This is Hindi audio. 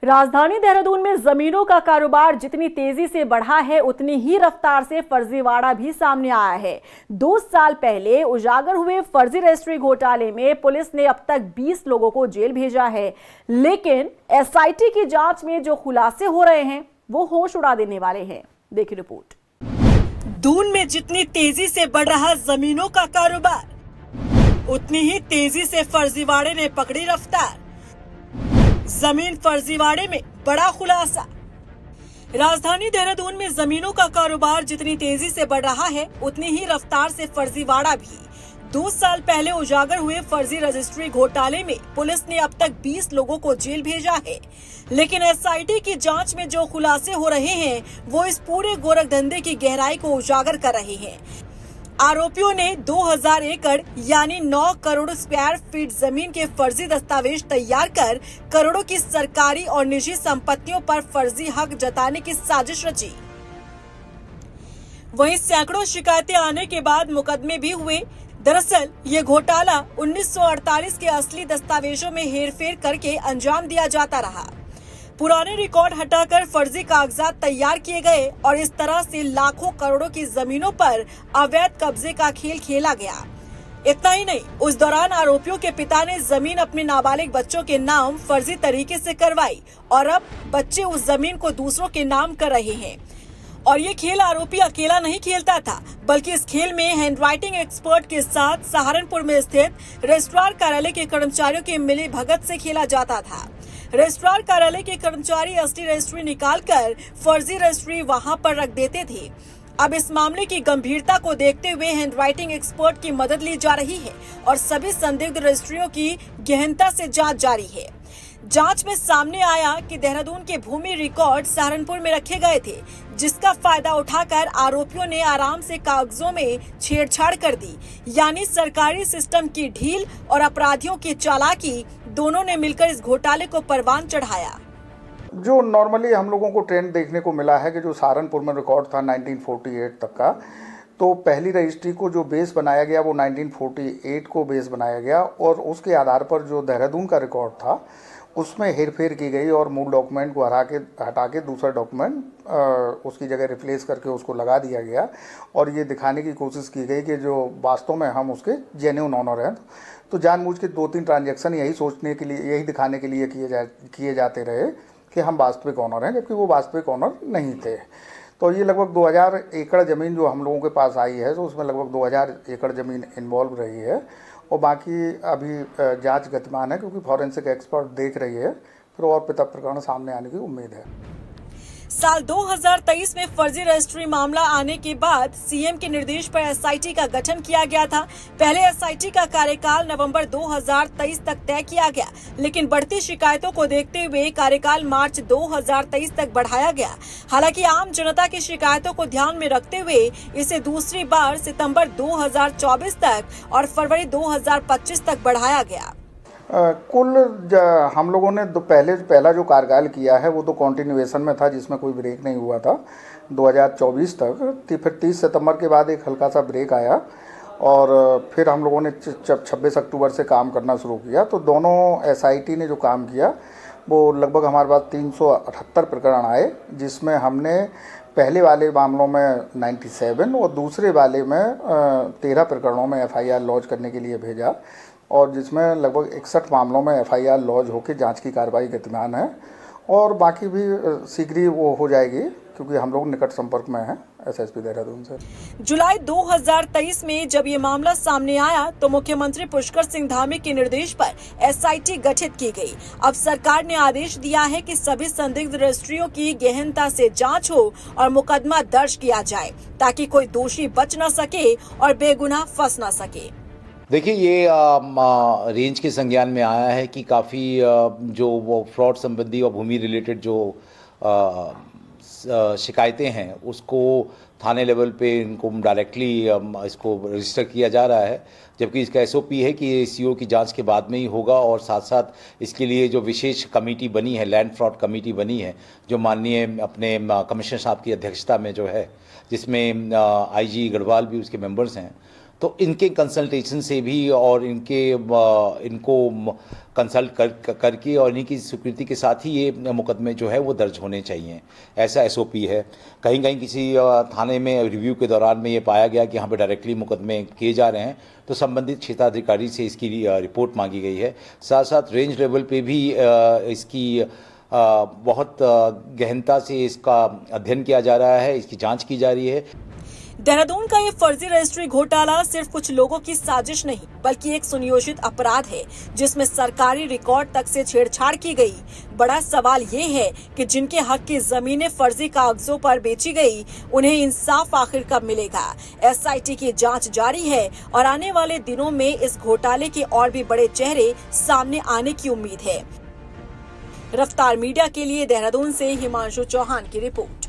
राजधानी देहरादून में जमीनों का कारोबार जितनी तेजी से बढ़ा है उतनी ही रफ्तार से फर्जीवाड़ा भी सामने आया है। 2 साल पहले उजागर हुए फर्जी रजिस्ट्री घोटाले में पुलिस ने अब तक 20 लोगों को जेल भेजा है, लेकिन एसआईटी की जांच में जो खुलासे हो रहे हैं वो होश उड़ा देने वाले हैं। देखिए रिपोर्ट। दून में जितनी तेजी से बढ़ रहा जमीनों का कारोबार, उतनी ही तेजी से फर्जीवाड़े ने पकड़ी रफ्तार। जमीन फर्जीवाड़े में बड़ा खुलासा। राजधानी देहरादून में जमीनों का कारोबार जितनी तेजी से बढ़ रहा है उतनी ही रफ्तार से फर्जीवाड़ा भी। 2 साल पहले उजागर हुए फर्जी रजिस्ट्री घोटाले में पुलिस ने अब तक 20 लोगों को जेल भेजा है, लेकिन एसआईटी की जांच में जो खुलासे हो रहे हैं वो इस पूरे गोरखधंधे की गहराई को उजागर कर रहे हैं। आरोपियों ने 2000 एकड़ यानी 9 करोड़ स्क्वायर फीट जमीन के फर्जी दस्तावेज तैयार कर करोड़ों की सरकारी और निजी संपत्तियों पर फर्जी हक जताने की साजिश रची। वहीं सैकड़ों शिकायतें आने के बाद मुकदमे भी हुए। दरअसल ये घोटाला 1948 के असली दस्तावेजों में हेरफेर करके अंजाम दिया जाता रहा। पुराने रिकॉर्ड हटाकर फर्जी कागजात तैयार किए गए और इस तरह से लाखों करोड़ों की जमीनों पर अवैध कब्जे का खेल खेला गया। इतना ही नहीं, उस दौरान आरोपियों के पिता ने जमीन अपने नाबालिग बच्चों के नाम फर्जी तरीके से करवाई और अब बच्चे उस जमीन को दूसरों के नाम कर रहे हैं। और ये खेल आरोपी अकेला नहीं खेलता था, बल्कि इस खेल में हैंडराइटिंग एक्सपर्ट के साथ सहारनपुर में स्थित रजिस्ट्रार कार्यालय के कर्मचारियों के मिली भगत से खेला जाता था। रजिस्ट्रार कार्यालय के कर्मचारी असली रजिस्ट्री निकालकर फर्जी रजिस्ट्री वहां पर रख देते थे। अब इस मामले की गंभीरता को देखते हुए हैंडराइटिंग एक्सपर्ट की मदद ली जा रही है और सभी संदिग्ध रजिस्ट्रियों की गहनता से जांच जारी है। जांच में सामने आया कि देहरादून के भूमि रिकॉर्ड सहारनपुर में रखे गए थे, जिसका फायदा उठाकर आरोपियों ने आराम से कागजों में छेड़छाड़ कर दी। यानी सरकारी सिस्टम की ढील और अपराधियों की चालाकी, दोनों ने मिलकर इस घोटाले को परवान चढ़ाया। जो नॉर्मली हम लोगों को ट्रेंड देखने को मिला है कि जो सहारनपुर में रिकॉर्ड था 1948 तक का, तो पहली रजिस्ट्री को जो बेस बनाया गया वो 1948 को बेस बनाया गया और उसके आधार पर जो देहरादून का रिकॉर्ड था उसमें हेरफेर की गई और मूल डॉक्यूमेंट को हटा के दूसरा डॉक्यूमेंट उसकी जगह रिप्लेस करके उसको लगा दिया गया और ये दिखाने की कोशिश की गई कि जो वास्तव में हम उसके जेन्युइन ऑनर हैं। तो जानबूझ के 2-3 ट्रांजैक्शन यही सोचने के लिए, यही दिखाने के लिए किए जाते रहे कि हम वास्तविक ऑनर हैं, जबकि वो वास्तविक ऑनर नहीं थे। तो ये लगभग 2000 एकड़ ज़मीन जो हम लोगों के पास आई है, तो उसमें लगभग 2000 एकड़ ज़मीन इन्वॉल्व रही है और बाकी अभी जांच गतिमान है, क्योंकि फॉरेंसिक एक्सपर्ट देख रही है, फिर और पृथक प्रकरण सामने आने की उम्मीद है। साल 2023 में फर्जी रजिस्ट्री मामला आने के बाद सीएम के निर्देश पर एसआईटी का गठन किया गया था। पहले एसआईटी का कार्यकाल नवंबर 2023 तक तय किया गया, लेकिन बढ़ती शिकायतों को देखते हुए कार्यकाल मार्च 2023 तक बढ़ाया गया। हालांकि आम जनता की शिकायतों को ध्यान में रखते हुए इसे दूसरी बार सितंबर 2024 तक और फरवरी 2025 तक बढ़ाया गया। कुल हम लोगों ने पहला जो कार्यकाल किया है वो तो कॉन्टिन्यूएशन में था, जिसमें कोई ब्रेक नहीं हुआ था 2024 तक। फिर 30 सितंबर के बाद एक हल्का सा ब्रेक आया और फिर हम लोगों ने 26 अक्टूबर से काम करना शुरू किया। तो दोनों एसआईटी ने जो काम किया वो लगभग हमारे पास 378 प्रकरण आए, जिसमें हमने पहले वाले मामलों में 97 और दूसरे वाले में 13 प्रकरणों में एफआईआर लॉन्च करने के लिए भेजा और जिसमें लगभग 61 मामलों में एफआईआर लॉन्च होकर जांच की कार्रवाई गतिमान है और बाकी भी शीघ्र ही वो हो जाएगी, क्योंकि हम लोग निकट संपर्क में हैं एसएसपी देहरादून से। जुलाई 2023 में जब ये मामला सामने आया तो मुख्यमंत्री पुष्कर सिंह धामी के निर्देश पर एसआईटी गठित की गई। अब सरकार ने आदेश दिया है कि सभी संदिग्ध रजिस्ट्रियों की गहनता से जांच हो और मुकदमा दर्ज किया जाए, ताकि कोई दोषी बच न सके और बेगुनाह फंस न सके। देखिए, ये रेंज के संज्ञान में आया है कि काफ़ी जो वो फ्रॉड संबंधी और भूमि रिलेटेड जो शिकायतें हैं उसको थाने लेवल पे इनको डायरेक्टली इसको रजिस्टर किया जा रहा है, जबकि इसका एसओपी है कि सीओ की जांच के बाद में ही होगा। और साथ साथ इसके लिए जो विशेष कमेटी बनी है, लैंड फ्रॉड कमेटी बनी है, जो माननीय अपने कमिश्नर साहब की अध्यक्षता में जो है, जिसमें आईजी गढ़वाल भी उसके मेंबर्स हैं, तो इनके कंसल्टेशन से भी और इनको कंसल्ट करके और इन्हीं की स्वीकृति के साथ ही ये मुकदमे जो है वो दर्ज होने चाहिए, ऐसा एसओपी है। कहीं कहीं किसी थाने में रिव्यू के दौरान में ये पाया गया कि यहाँ पे डायरेक्टली मुकदमे किए जा रहे हैं, तो संबंधित क्षेत्राधिकारी से इसकी रिपोर्ट मांगी गई है। साथ साथ रेंज लेवल पे भी इसकी बहुत गहनता से इसका अध्ययन किया जा रहा है, इसकी जांच की जा रही है। देहरादून का ये फर्जी रजिस्ट्री घोटाला सिर्फ कुछ लोगों की साजिश नहीं बल्कि एक सुनियोजित अपराध है जिसमें सरकारी रिकॉर्ड तक से छेड़छाड़ की गई। बड़ा सवाल ये है कि जिनके हक की जमीनें फर्जी कागजों पर बेची गई उन्हें इंसाफ आखिर कब मिलेगा। एसआईटी की जांच जारी है और आने वाले दिनों में इस घोटाले के और भी बड़े चेहरे सामने आने की उम्मीद है। रफ्तार मीडिया के लिए देहरादून से हिमांशु चौहान की रिपोर्ट।